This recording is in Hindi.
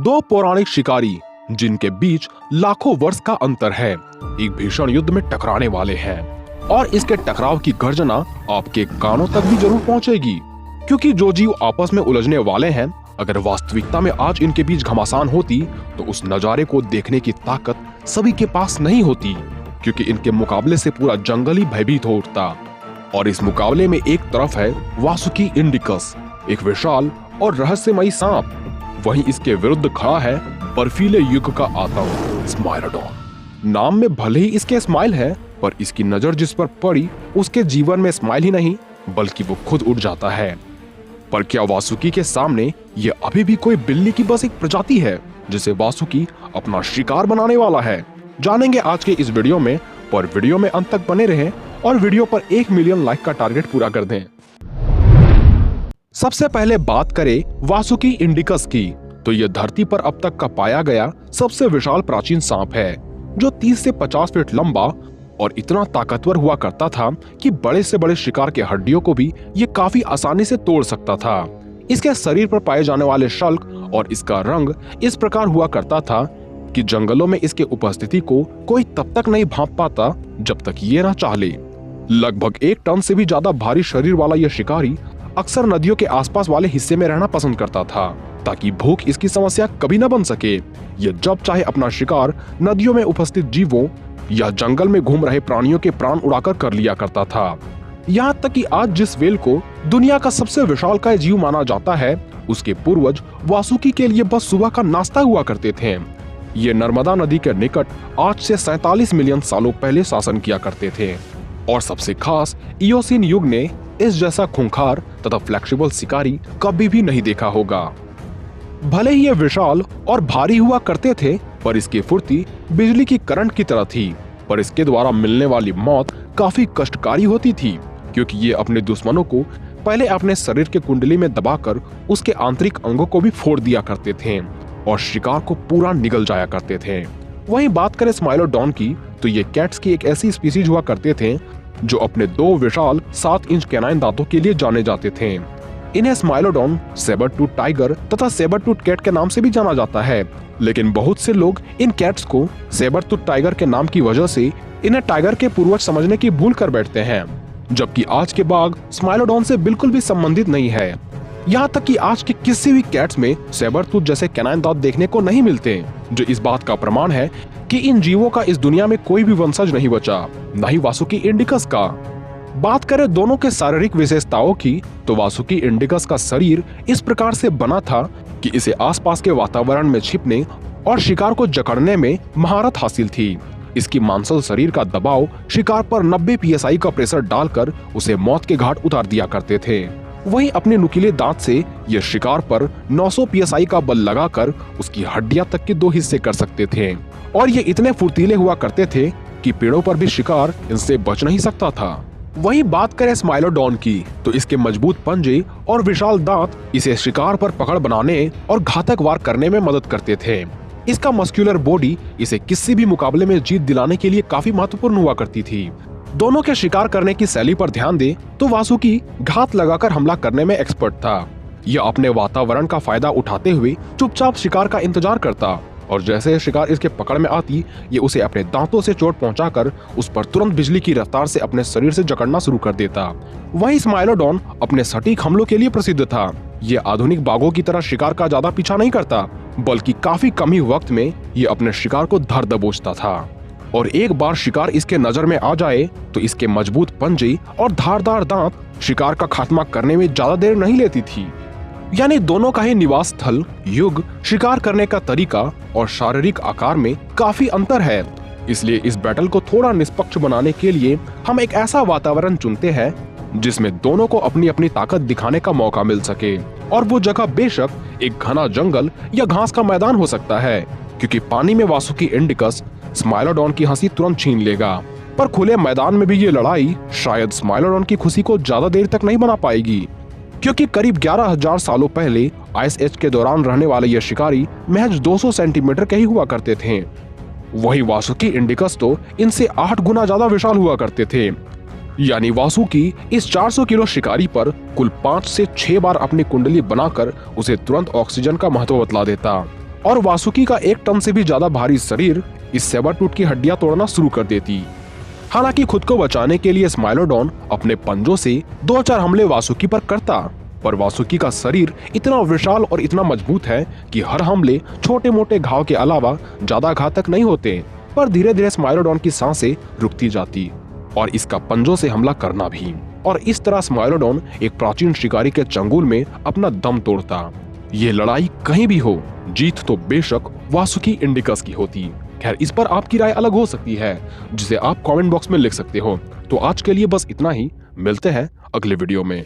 दो पौराणिक शिकारी जिनके बीच लाखों वर्ष का अंतर है, एक भीषण युद्ध में टकराने वाले हैं और इसके टकराव की गर्जना आपके कानों तक भी जरूर पहुंचेगी, क्योंकि जो जीव आपस में उलझने वाले हैं, अगर वास्तविकता में आज इनके बीच घमासान होती तो उस नजारे को देखने की ताकत सभी के पास नहीं होती, क्योंकि इनके मुकाबले से पूरा जंगल ही भयभीत हो उठता। और इस मुकाबले में एक तरफ है वासुकी इंडिकस, एक विशाल और रहस्यमयी सांप, वहीं इसके विरुद्ध खड़ा है बर्फीले युग का आतंक स्माइलोडॉन। नाम में भले ही इसके स्माइल है, पर इसकी नजर जिस पर पड़ी उसके जीवन में स्माइल ही नहीं बल्कि वो खुद उड़ जाता है। पर क्या वासुकी के सामने ये अभी भी कोई बिल्ली की बस एक प्रजाति है जिसे वासुकी अपना शिकार बनाने वाला है? जानेंगे आज के इस वीडियो में, पर वीडियो में अंत तक बने रहें और वीडियो पर 1 मिलियन लाइक का टारगेट पूरा कर दें। सबसे पहले बात करें वासुकी इंडिकस की, तो यह धरती पर अब तक का पाया गया सबसे विशाल प्राचीन सांप है, जो 30 से 50 फीट लंबा और इतना ताकतवर हुआ करता था कि बड़े से बड़े शिकार के हड्डियों को भी ये काफी आसानी से तोड़ सकता था। इसके शरीर पर पाए जाने वाले शल्क और इसका रंग इस प्रकार हुआ करता था कि जंगलों में इसके उपस्थिति को कोई तब तक नहीं भांप पाता जब तक ये ना चाह ले। लगभग 1 टन से भी ज्यादा भारी शरीर वाला यह शिकारी अक्सर नदियों के आसपास वाले हिस्से में रहना पसंद करता था, ताकि भूख इसकी समस्या कभी न बन सके। यह जब चाहे अपना शिकार नदियों में उपस्थित जीवों या जंगल में घूम रहे प्राणियों के प्राण उड़ाकर कर लिया करता था। यहाँ तक कि आज जिस वेल को दुनिया का सबसे विशालकाय जीव माना जाता है, उसके पूर्वज वासुकी के लिए बस सुबह का नाश्ता हुआ करते थे। ये नर्मदा नदी के निकट आज से 47 मिलियन सालों पहले शासन किया करते थे, और सबसे खास इयोसीन युग ने इस जैसा खूंखार तथा फ्लेक्सिबल शिकारी कभी भी नहीं देखा होगा। भले ही ये विशाल और भारी हुआ करते थे, पर इसकी फुर्ती बिजली की करंट की तरह थी, पर इसके द्वारा मिलने वाली मौत काफी कष्टकारी होती थी, क्योंकि ये अपने दुश्मनों को पहले अपने शरीर के कुंडली में दबाकर उसके आंतरिक अंगों को भी फोड़ दिया करते थे और शिकार को पूरा निगल जाया करते थे। वहीं बात करें स्माइलोडॉन की, तो ये कैट्स की एक ऐसी स्पीसीज हुआ करते थे जो अपने 2 विशाल 7 इंच कैनाइन दांतों के लिए जाने जाते थे। इन्हें स्माइलोडॉन, सेबर टूथ टाइगर तथा सेबर टूथ कैट के नाम से भी जाना जाता है, लेकिन बहुत से लोग इन कैट्स को सेबर टूथ टाइगर के नाम की वजह से इन्हें टाइगर के पूर्वज समझने की भूल कर बैठते हैं, जबकि आज के बाघ स्माइलोडॉन से बिल्कुल भी संबंधित नहीं है। यहाँ तक कि आज के किसी भी कैट्स में सेबर टूथ जैसे कैनाइन दांत देखने को नहीं मिलते, जो इस बात का प्रमाण है कि इन जीवों का इस दुनिया में कोई भी वंशज नहीं बचा, न ही वासुकी इंडिकस का। बात करें दोनों के शारीरिक विशेषताओं की, तो वासुकी इंडिकस का शरीर इस प्रकार से बना था कि इसे आसपास के वातावरण में छिपने और शिकार को जकड़ने में महारत हासिल थी। इसकी मांसल शरीर का दबाव शिकार पर 90 psi का प्रेशर डालकर उसे मौत के घाट उतार दिया करते थे। वहीं अपने नुकीले दांत से यह शिकार पर 900 psi का बल लगाकर उसकी हड्डियां तक के 2 हिस्से कर सकते थे, और ये इतने फुर्तीले हुआ करते थे कि पेड़ों पर भी शिकार इनसे बच नहीं सकता था। वहीं बात करें स्माइलोडॉन की, तो इसके मजबूत पंजे और विशाल दांत इसे शिकार पर पकड़ बनाने और घातक वार करने में मदद करते थे। इसका मस्कुलर बॉडी इसे किसी भी मुकाबले में जीत दिलाने के लिए काफी महत्वपूर्ण हुआ करती थी। दोनों के शिकार करने की शैली पर ध्यान दे तो वासुकी घात लगाकर हमला करने में एक्सपर्ट था। यह अपने वातावरण का फायदा उठाते हुए चुपचाप शिकार का इंतजार करता, और जैसे शिकार इसके पकड़ में आती, ये उसे अपने दांतों से चोट पहुंचाकर उस पर तुरंत बिजली की रफ्तार से अपने शरीर से जकड़ना शुरू कर देता। वहीं स्माइलोडॉन अपने सटीक हमलों के लिए प्रसिद्ध था। ये आधुनिक बाघों की तरह शिकार का ज्यादा पीछा नहीं करता, बल्कि काफी कम ही वक्त में ये अपने शिकार को धर दबोचता था, और एक बार शिकार इसके नजर में आ जाए तो इसके मजबूत पंजे और धारदार दांत शिकार का खात्मा करने में ज्यादा देर नहीं लेती थी। यानी दोनों का ही निवास स्थल, युग, शिकार करने का तरीका और शारीरिक आकार में काफी अंतर है। इसलिए इस बैटल को थोड़ा निष्पक्ष बनाने के लिए हम एक ऐसा वातावरण चुनते हैं जिसमें दोनों को अपनी अपनी ताकत दिखाने का मौका मिल सके, और वो जगह बेशक एक घना जंगल या घास का मैदान हो सकता है, क्योंकि पानी में वासुकी इंडिकस स्माइलोडॉन की हंसी तुरंत छीन लेगा, पर खुले मैदान में भी ये लड़ाई शायद स्माइलोडॉन की खुशी को ज्यादा देर तक नहीं बना पाएगी, क्योंकि करीब 11,000 सालों पहले आइस एज के दौरान रहने वाले ये शिकारी महज 200 सेंटीमीटर के ही हुआ करते थे। वहीं वासुकी इंडिकस तो इनसे 8 गुना ज्यादा विशाल हुआ करते थे। यानी वासुकी इस 400 किलो शिकारी पर कुल 5 से 6 बार अपनी कुंडली बनाकर उसे तुरंत ऑक्सीजन का महत्व बतला देता। और वासुकी का 1 टन से भी ज्यादा भारी शरीर इस सेबरटूथ की हड्डियां तोड़ना शुरू कर देती। हालांकि खुद को बचाने के लिए स्माइलोडॉन अपने पंजों से 2-4 हमले वासुकी पर करता, पर वासुकी का शरीर इतना विशाल और इतना मजबूत है कि हर हमले छोटे मोटे घाव के अलावा ज्यादा घातक नहीं होते। पर धीरे धीरे स्माइलोडॉन की सांसें रुकती जाती और इसका पंजों से हमला करना भी। और इस तरह स्माइलोडॉन एक प्राचीन शिकारी के चंगुल में अपना दम तोड़ता। ये लड़ाई कहीं भी हो, जीत तो बेशक वासुकी इंडिकस की होती। खैर, इस पर आपकी राय अलग हो सकती है, जिसे आप कमेंट बॉक्स में लिख सकते हो। तो आज के लिए बस इतना ही, मिलते हैं अगले वीडियो में।